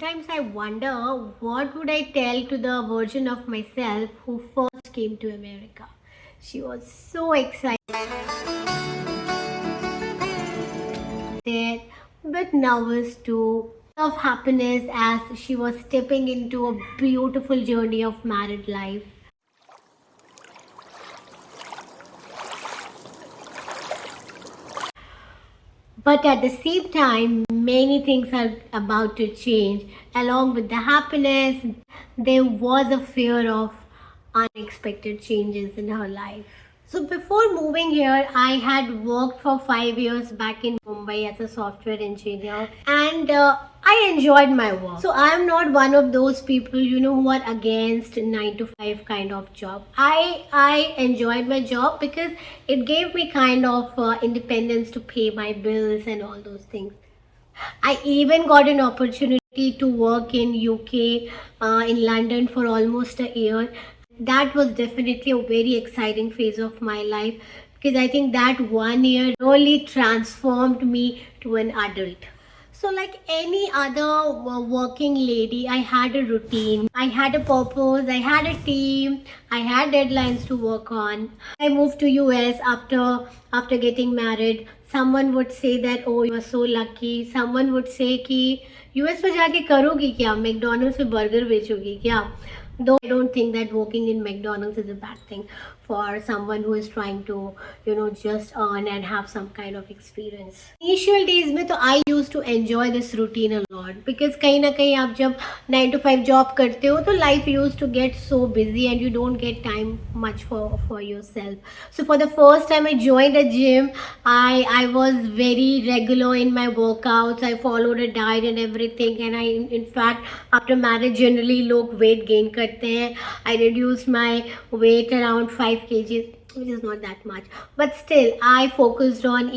Sometimes I wonder what would I tell to the version of myself who first came to America. She was so excited, but nervous too, of happiness as she was stepping into a beautiful journey of married life. But at the same time, many things are about to change. Along with the happiness, there was a fear of unexpected changes in her life. So before moving here, I had worked for 5 years back in Mumbai as a software engineer, and I enjoyed my work. So I am not one of those people, who are against 9 to 5 kind of job. I enjoyed my job because it gave me kind of independence to pay my bills and all those things. I even got an opportunity to work in UK, in London for almost a year. That was definitely a very exciting phase of my life because I think that 1 year really transformed me to an adult. So, like any other working lady, I had a routine, I had a purpose, I had a team, I had deadlines to work on. I moved to US after getting married. Someone would say that, oh, you are so lucky. Someone would say कि US में जाके करोगी क्या, McDonald's में burger बेचोगी क्या? Though I don't think that working in McDonald's is a bad thing for someone who is trying to, just earn and have some kind of experience. Initial days में तो I used to enjoy this routine a lot because कहीं ना कहीं आप जब 9 to 5 job करते हो तो life used to get so busy and you don't get time much for yourself. So for the first time I joined a gym, I was very regular in my workouts. I followed a diet and everything, and I in fact after marriage generally लोग weight gain करते हैं. I reduced my weight around 5 kgs, which is not that much, but still I focused on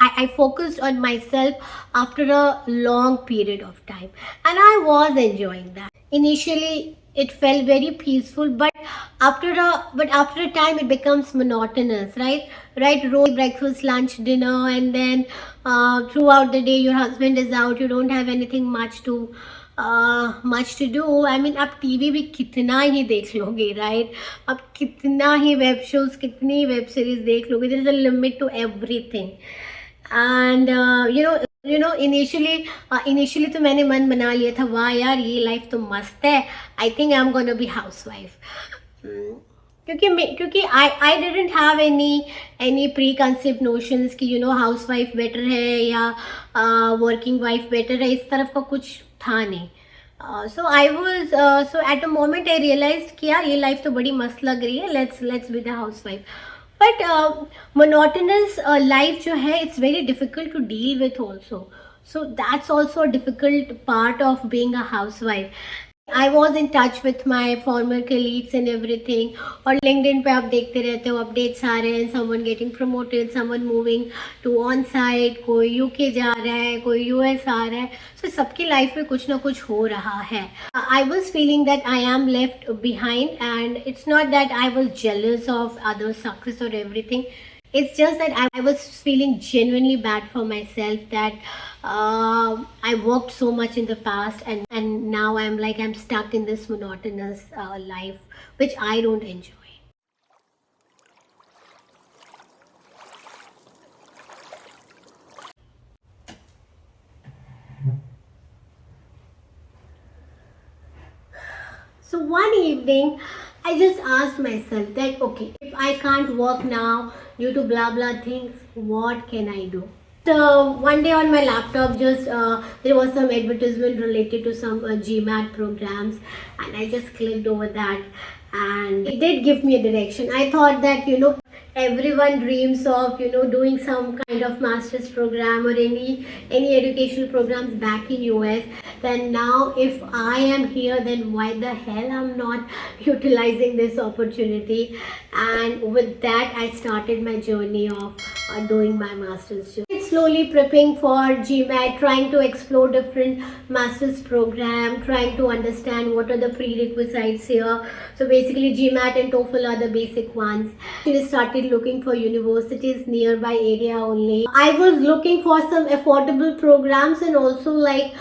I focused on myself after a long period of time, and I was enjoying that. Initially it felt very peaceful, but after a time it becomes monotonous, right? Roll breakfast, lunch, dinner, and then throughout the day your husband is out, you don't have anything much to do. I mean, आप TV भी कितना ही देख लोगे, right? आप कितना ही web shows, कितनी वेब सीरीज देख लोगे. There is a limit to everything. And initially तो मैंने मन बना लिया था, वाह यार ये लाइफ तो मस्त है, I think I am gonna be housewife. क्योंकि I didn't have any pre concept notions कि हाउस वाइफ बेटर है या वर्किंग वाइफ बेटर है. इस तरफ का कुछ था नहीं. So I was so at a moment I realize कि यार ये लाइफ तो बड़ी मस्त लग रही है, let's be the house wife. But monotonous life जो है, it's very difficult to deal with also. So that's also a difficult part of being a house wife. I was in touch with my former colleagues and everything. और LinkedIn पे आप देखते रहते हो, updates आ रहे हैं, someone getting promoted, someone moving to on site, कोई UK जा रहा है, कोई US आ रहा है. So सबकी लाइफ में कुछ ना कुछ हो रहा है. I was feeling that I am left behind, and it's not that I was jealous of others' success or everything. It's just that I was feeling genuinely bad for myself that I worked so much in the past, and now I'm stuck in this monotonous life which I don't enjoy. So one evening, I just asked myself that, okay, if I can't work now due to blah blah things, what can I do? So one day on my laptop, just there was some advertisement related to some GMAT programs, and I just clicked over that, and it did give me a direction. I thought that everyone dreams of doing some kind of master's program or any educational programs back in US. Then now if I am here, then why the hell I'm not utilizing this opportunity? And with that I started my journey of doing my master's. It's slowly prepping for GMAT, trying to explore different master's program, trying to understand what are the prerequisites here. So basically GMAT and TOEFL are the basic ones. I started looking for universities nearby area only. I was looking for some affordable programs and also like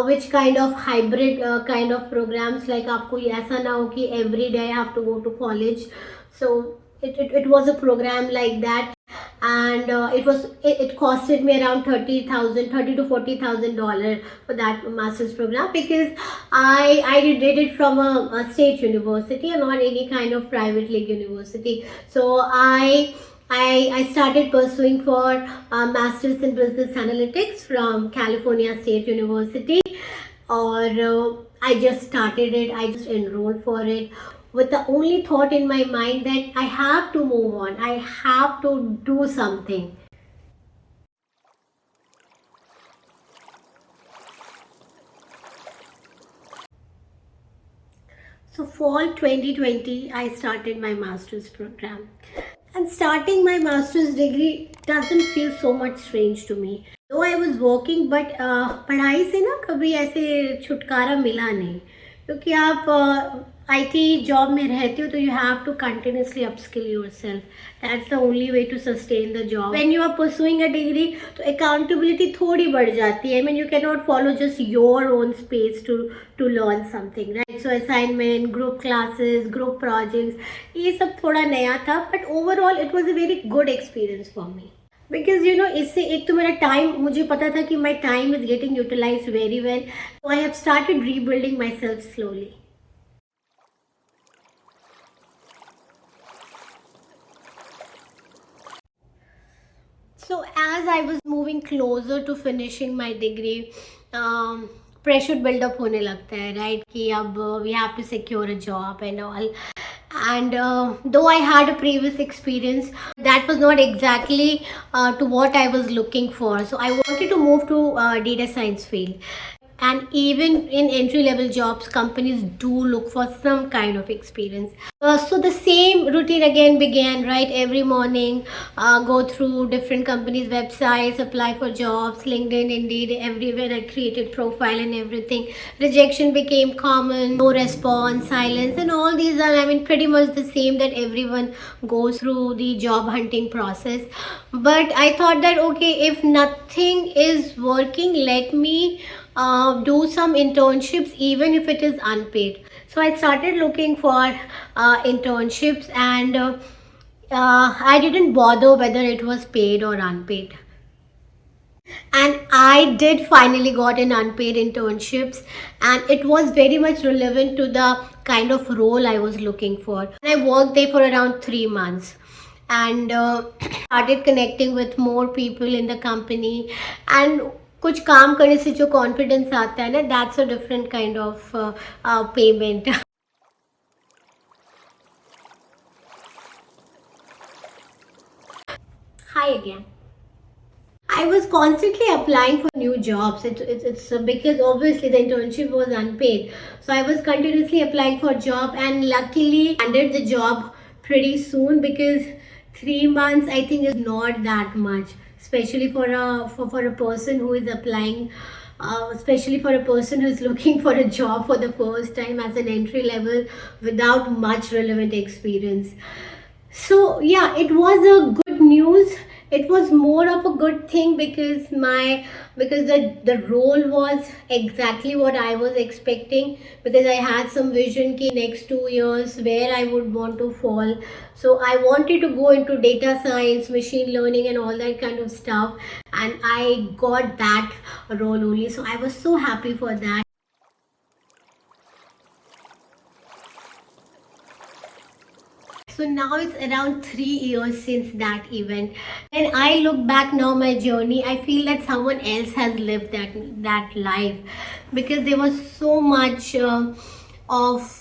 which kind of hybrid kind of programs, like आपको ऐसा ना हो कि every day I have to go to college. So it was a program like that, and it costed me around 30 to $40,000 for that master's program, because I did it from a state university and not any kind of private league university. So I started pursuing for masters in business analytics from California State University, or I just started it. I just enrolled for it with the only thought in my mind that I have to move on. I have to do something. So fall 2020, I started my master's program. And starting my master's degree doesn't feel so much strange to me. Though I was working, but पढ़ाई से ना कभी ऐसे छुटकारा मिला नहीं, क्योंकि आप IT जॉब में रहते हो तो you have to continuously upskill yourself. That's the only way to sustain the job. When you are pursuing a degree, तो accountability थोड़ी बढ़ जाती है. I mean, you cannot follow just your own space to learn something, right? So assignment, group classes, group projects, ये सब थोड़ा नया था, but overall it was a very good experience for me. Because इससे एक तो मेरा टाइम, मुझे पता था कि my time is getting utilized very well. So I have started rebuilding myself slowly. So as I was moving closer to finishing my degree, pressure build up होने लगता है, right? कि अब we have to secure a job and all. And though I had a previous experience, that was not exactly to what I was looking for. So I wanted to move to data science field. And even in entry level jobs, companies do look for some kind of experience. So the same routine again began, right? Every morning, go through different companies' websites, apply for jobs, LinkedIn, Indeed, everywhere I created profile and everything. Rejection became common, no response, silence, and all these are, I mean, pretty much the same that everyone goes through the job hunting process. But I thought that, okay, if nothing is working, let me do some internships, even if it is unpaid. So I started looking for internships, and I didn't bother whether it was paid or unpaid. And I did finally got an unpaid internships, and it was very much relevant to the kind of role I was looking for. And I worked there for around 3 months, and started connecting with more people in the company. And कुछ काम करने से जो confidence आता है ना, that's a different kind of payment. Hi again. I was constantly applying for new jobs. It's because obviously the internship was unpaid. So I was continuously applying for job, and luckily landed the job pretty soon, because 3 months I think is not that much, especially for a person who is applying. Especially for a person who is looking for a job for the first time as an entry level without much relevant experience. So yeah, it was a good news. It was more of a good thing, because the role was exactly what I was expecting, because I had some vision ki next 2 years where I would want to fall. So I wanted to go into data science, machine learning, and all that kind of stuff, and I got that role only. So I was so happy for that. So now it's around 3 years since that event. When I look back now, my journey, I feel that someone else has lived that life, because there was so much of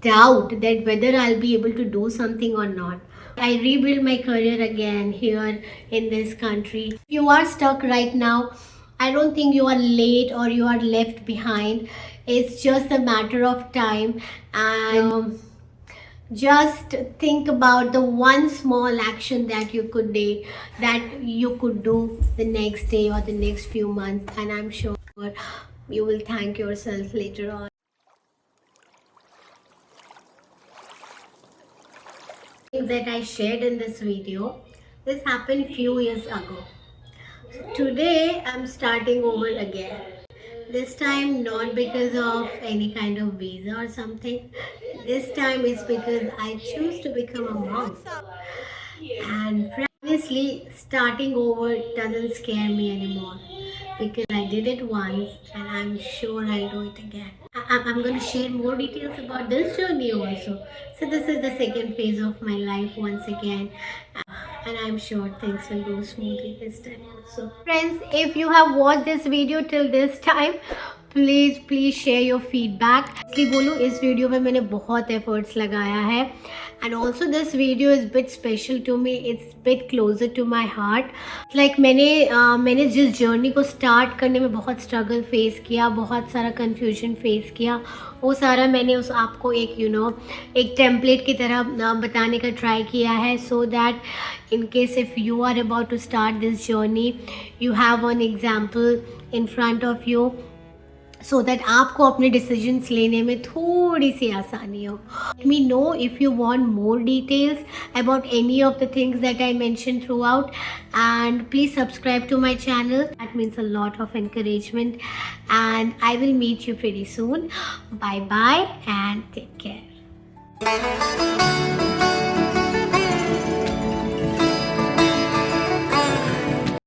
doubt that whether I'll be able to do something or not. I rebuild my career again here in this country. If you are stuck right now, I don't think you are late or you are left behind. It's just a matter of time, and Just think about the one small action that you could do the next day or the next few months, and I'm sure you will thank yourself later on. That I shared in this video, this happened few years ago. Today I'm starting over again. This time not because of any kind of visa or something. This time it's because I choose to become a mom. And honestly, starting over doesn't scare me anymore because I did it once and I'm sure I'll do it again. I'm going to share more details about this journey also. So, this is the second phase of my life once again, and I'm sure things will go smoothly this time also. Friends, if you have watched this video till this time, please share your feedback. इसलिए बोलूँ, इस video में मैंने बहुत efforts लगाया है, and also this video is bit special to me, it's bit closer to my heart. Like मैंने जिस जर्नी को स्टार्ट करने में बहुत स्ट्रगल फेस किया, बहुत सारा कन्फ्यूजन फेस किया, वो सारा मैंने उस आपको एक एक टेम्पलेट की तरह बताने का ट्राई किया है, so that in case if you are about to start this journey, you have one example in front of you, so that आपको अपने decisions लेने में थोड़ी सी आसानी हो. Let me know if you want more details about any of the things that I mentioned throughout, and please subscribe to my channel. That means a lot of encouragement, and I will meet you pretty soon. Bye bye and take care.